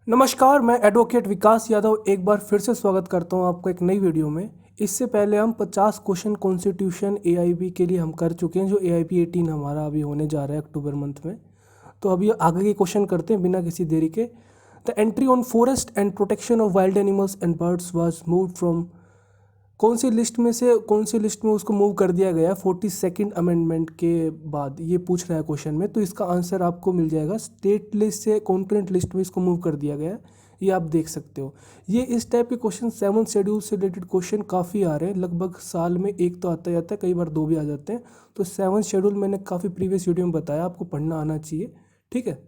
नमस्कार, मैं एडवोकेट विकास यादव एक बार फिर से स्वागत करता हूं आपको एक नई वीडियो में। इससे पहले हम 50 क्वेश्चन कॉन्स्टिट्यूशन एआईबी के लिए हम कर चुके हैं, जो एआईबी 18 हमारा अभी होने जा रहा है अक्टूबर मंथ में। तो अभी आगे के क्वेश्चन करते हैं बिना किसी देरी के। The entry on forest and protection of wild animals and birds was moved from कौन सी लिस्ट में से कौन सी लिस्ट में उसको मूव कर दिया गया 42nd अमेंडमेंट के बाद, ये पूछ रहा है क्वेश्चन में। तो इसका आंसर आपको मिल जाएगा स्टेट लिस्ट से कॉन्करेंट लिस्ट में इसको मूव कर दिया गया है, ये आप देख सकते हो। ये इस टाइप के क्वेश्चन 7 शेड्यूल से रिलेटेड क्वेश्चन काफ़ी आ रहे हैं, लगभग साल में एक तो आता जाता है, कई बार दो भी आ जाते हैं। तो 7 शेड्यूल मैंने काफ़ी प्रीवियस वीडियो में बताया, आपको पढ़ना आना चाहिए, ठीक है।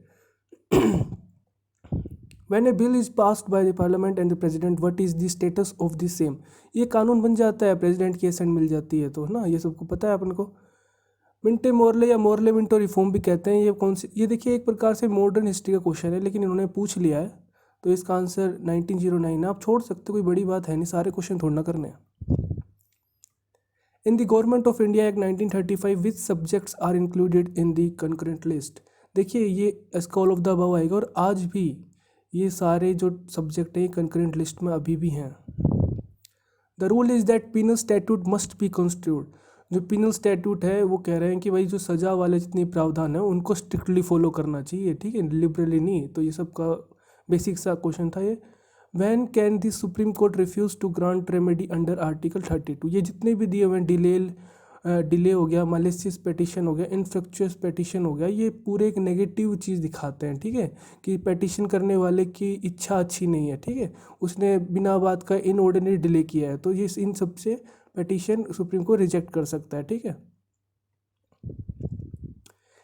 When a bill is passed by the parliament and the president, what is the status of the same? ये कानून बन जाता है, प्रेसिडेंट की असेंट मिल जाती है, तो ना ये सबको पता है अपन को। मिंटे मोरले या मोरले मिंटो रिफॉर्म भी कहते हैं, ये कौन सी, ये देखिए एक प्रकार से मॉडर्न हिस्ट्री का क्वेश्चन है, लेकिन इन्होंने पूछ लिया है तो इसका आंसर 1909 है। आप छोड़ सकते हो, कोई बड़ी बात है नहीं, सारे क्वेश्चन थोड़ा ना करने हैं। In the government of India act 1935 which subjects are included in the concurrent list. देखिए ये इसका ऑल ऑफ द अबव आएगा, और आज भी ये सारे जो सब्जेक्ट हैं कंकरेंट लिस्ट में अभी भी हैं। The rule is that penal statute must be constitute. जो पिनल स्टैट्यूट है वो कह रहे हैं कि भाई जो सज़ा वाले जितने प्रावधान है उनको स्ट्रिक्टली फॉलो करना चाहिए, ठीक है, लिबरली नहीं। तो ये सब का बेसिक सा क्वेश्चन था ये। When can the supreme court refuse to grant remedy under article 32। ये जितने भी दिए हुए हैं, डिले हो गया, मालिशियस पेटिशन हो गया, इनफ्रक्चुअस पेटिशन हो गया, ये पूरे एक नेगेटिव चीज़ दिखाते हैं, ठीक है, कि पेटिशन करने वाले की इच्छा अच्छी नहीं है, ठीक है, उसने बिना बात का इनऑर्डिनरी डिले किया है, तो ये इन सब से पेटिशन सुप्रीम कोर्ट रिजेक्ट कर सकता है, ठीक है।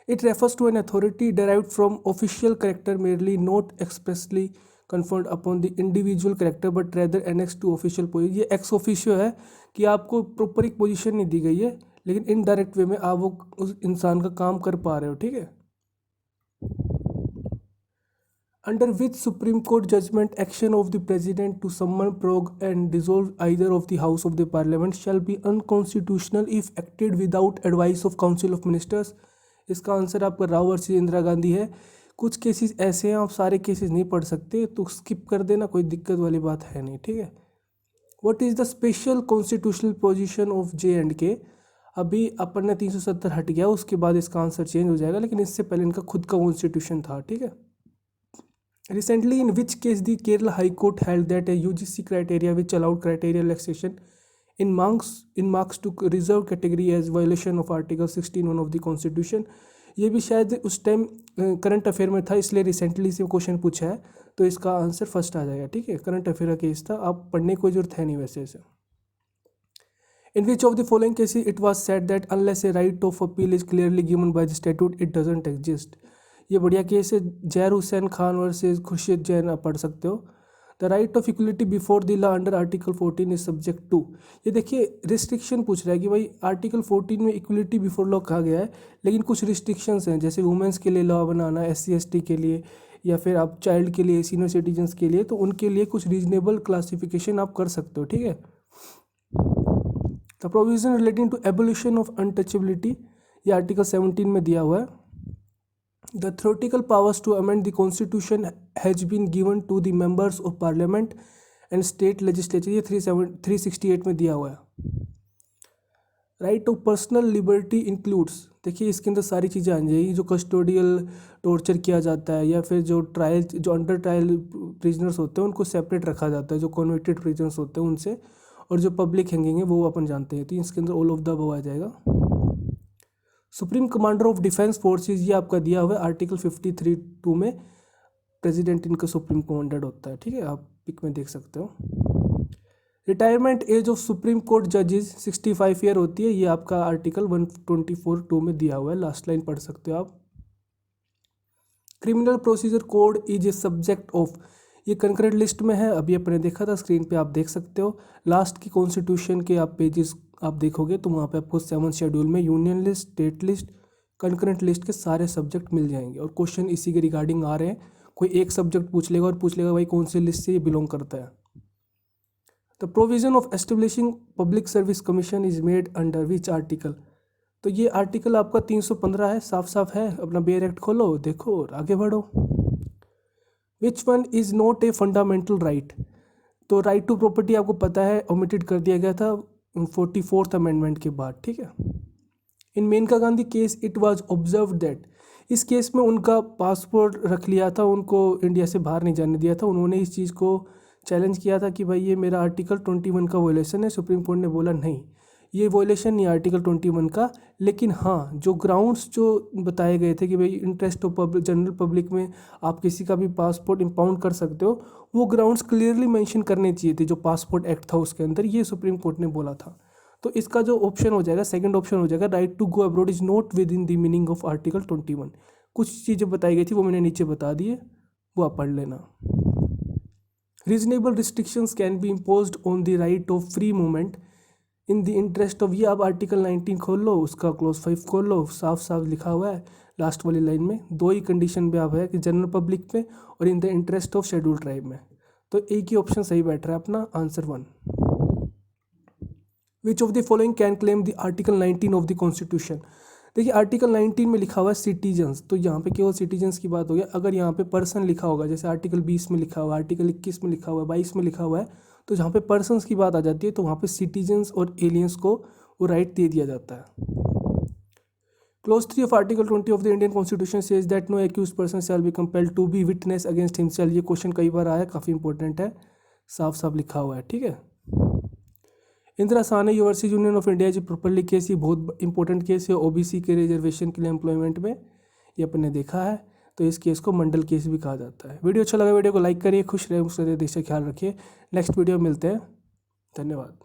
It refers to an authority derived from official character merely not expressly conferred upon the individual character but rather annexed to official position। ये एक्स ऑफिशियो है कि आपको प्रॉपर एक पोजीशन नहीं दी गई है, लेकिन इनडायरेक्ट वे में आप वो उस इंसान का काम कर पा रहे हो, ठीक है। Under which supreme court judgement action of the president to summon prorogue and dissolve either of the house of the parliament shall be unconstitutional if acted without advice of council of ministers. इसका answer आपका Rao versus Indira Gandhi है। कुछ cases ऐसे हैं, आप सारे cases नहीं पढ़ सकते तो स्किप कर देना, कोई दिक्कत वाली बात है नहीं, ठीक है। What is the special constitutional position of JNK। अभी अपन ने 370 हट गया, उसके बाद इसका आंसर चेंज हो जाएगा, लेकिन इससे पहले इनका खुद का कॉन्स्टिट्यूशन था, ठीक है। Recently in which case the Kerala high court held that a UGC criteria which allowed criteria relaxation in marks to reserve category as violation of article 16(1) of the constitution. ये भी शायद उस टाइम करंट अफेयर में था, इसलिए recently से question पूछा है, तो इसका आंसर फर्स्ट आ जाएगा, ठीक है। करंट अफेयर का केस था, आप पढ़ने की कोई जरूरत है नहीं वैसे इसे। In which of the following cases it was said that unless a right of appeal is clearly given by the statute it doesn't exist. ये बढ़िया केस है, जैर हुसैन खान वर्सेस खुर्शीद जैन, आप पढ़ सकते हो। The right of equality before the law under article 14 is subject to. ये देखिए restriction पूछ रहा है कि भाई आर्टिकल 14 में इक्वलिटी बिफोर लॉ कहा गया है, लेकिन कुछ रिस्ट्रिक्शंस हैं, जैसे वुमेंस के लिए लॉ बनाना, SC ST के लिए, या फिर आप चाइल्ड के लिए, सीनियर सिटीजन्स के लिए, तो उनके लिए कुछ रीजनेबल क्लासिफिकेशन आप कर सकते हो, ठीक है। The provision relating to abolition of untouchability, ये आर्टिकल 17 में दिया हुआ है। The theoretical powers to amend the constitution has been given to the members of parliament and state legislature, ये 368 में दिया हुआ है। Right of personal liberty includes, देखिए इसके अंदर सारी चीज़ें आ जाएगी, जो कस्टोडियल टॉर्चर किया जाता है, या फिर जो ट्रायल, जो अंडर ट्रायल प्रिजनर्स होते हैं उनको सेपरेट रखा जाता है, जो कन्विक्टेड प्रिजनर्स होते हैं उनसे, और जो पब्लिक हैंगिंग है वो अपन जानते हैं, तो इसके अंदर ऑल ऑफ द अबव आ जाएगा। Supreme commander of defence forces, ये आपका दिया हुआ है आर्टिकल 53(2) में, प्रेसिडेंट इनका सुप्रीम कमांडर होता है, ठीक है, आप पिक में देख सकते हो। Retirement age of supreme court जजेस 65 ईयर होती है, ये आपका आर्टिकल 124(2) में दिया हुआ है, लास्ट लाइन पढ़ सकते हो आप। Criminal procedure code is a subject of, ये कंकरेंट लिस्ट में है, अभी अपने देखा था, स्क्रीन पे आप देख सकते हो। लास्ट की कॉन्स्टिट्यूशन के आप पेजेस आप देखोगे तो वहाँ पे आपको 7 शेड्यूल में union list, state list, concurrent list के सारे सब्जेक्ट मिल जाएंगे, और क्वेश्चन इसी के रिगार्डिंग आ रहे हैं। कोई एक सब्जेक्ट पूछ लेगा और पूछ लेगा भाई कौन सी लिस्ट से ये बिलोंग करता है। The provision of establishing public service commission is made under which article, तो ये आर्टिकल आपका 315 है, साफ साफ है, अपना बेयर एक्ट खोलो देखो और आगे बढ़ो। Which one is not a fundamental right. तो राइट टू प्रॉपर्टी आपको पता है ओमिटेड कर दिया गया था 44th अमेंडमेंट के बाद, ठीक है। In Maneka Gandhi case it was observe that, इस केस में उनका पासपोर्ट रख लिया था, उनको इंडिया से बाहर नहीं जाने दिया था। उन्होंने इस चीज़ को चैलेंज किया था कि भाई ये मेरा आर्टिकल 21 का वॉयलेशन है। सुप्रीम कोर्ट ने बोला नहीं, ये वॉयलेशन नहीं आर्टिकल 21 का, लेकिन हाँ जो ग्राउंड्स जो बताए गए थे कि भाई interest of public, general public में आप किसी का भी पासपोर्ट इम्पाउंड कर सकते हो, वो ग्राउंड्स क्लियरली मेंशन करने चाहिए थे जो पासपोर्ट एक्ट था उसके अंदर, ये सुप्रीम कोर्ट ने बोला था। तो इसका जो ऑप्शन हो जाएगा, सेकंड ऑप्शन हो जाएगा, right to go abroad is not within the meaning of article 21। कुछ चीज़ें बताई गई थी वो मैंने नीचे बता दी है, वो आप पढ़ लेना। Reasonable restrictions can be imposed on the right of free movement in the interest of, ये आप आर्टिकल 19 खोल लो, उसका क्लॉज 5 खोल लो, साफ साफ लिखा हुआ है लास्ट वाली लाइन में, दो ही कंडीशन पे आप है कि जनरल पब्लिक में और in the interest of schedule tribe में। तो एक ही ऑप्शन सही बैठ रहा है अपना, answer 1। Which of the following can claim the article 19 of the constitution. देखिए आर्टिकल 19 में लिखा हुआ है सिटीजन्स, तो यहाँ पे केवल सिटीजन्स की बात हो गया। अगर यहाँ पे पर्सन लिखा होगा, जैसे आर्टिकल 20 में लिखा हुआ है, आर्टिकल 21 में लिखा हुआ है, 22 में लिखा हुआ है, तो जहाँ पे पर्सन्स की बात आ जाती है तो वहाँ पे सिटीजन्स और एलियंस को वो राइट दे दिया जाता है। Clause 3 of article 20 of the Indian constitution says that no accused person shall be compelled to be witness against himself. ये क्वेश्चन कई बार आया, काफ़ी इंपॉर्टेंट है, साफ साफ लिखा हुआ है, ठीक है। Indira Sawhney university union of India जी प्रॉपरली केस, ये बहुत इंपॉर्टेंट केस है ओबीसी के रिजर्वेशन के लिए एम्प्लॉयमेंट में, ये अपन ने देखा है। तो इस केस को मंडल केस भी कहा जाता है। वीडियो अच्छा लगा, वीडियो को लाइक करिए, खुश रहे, मुझसे देश का ख्याल रखिए। नेक्स्ट वीडियो मिलते हैं, धन्यवाद।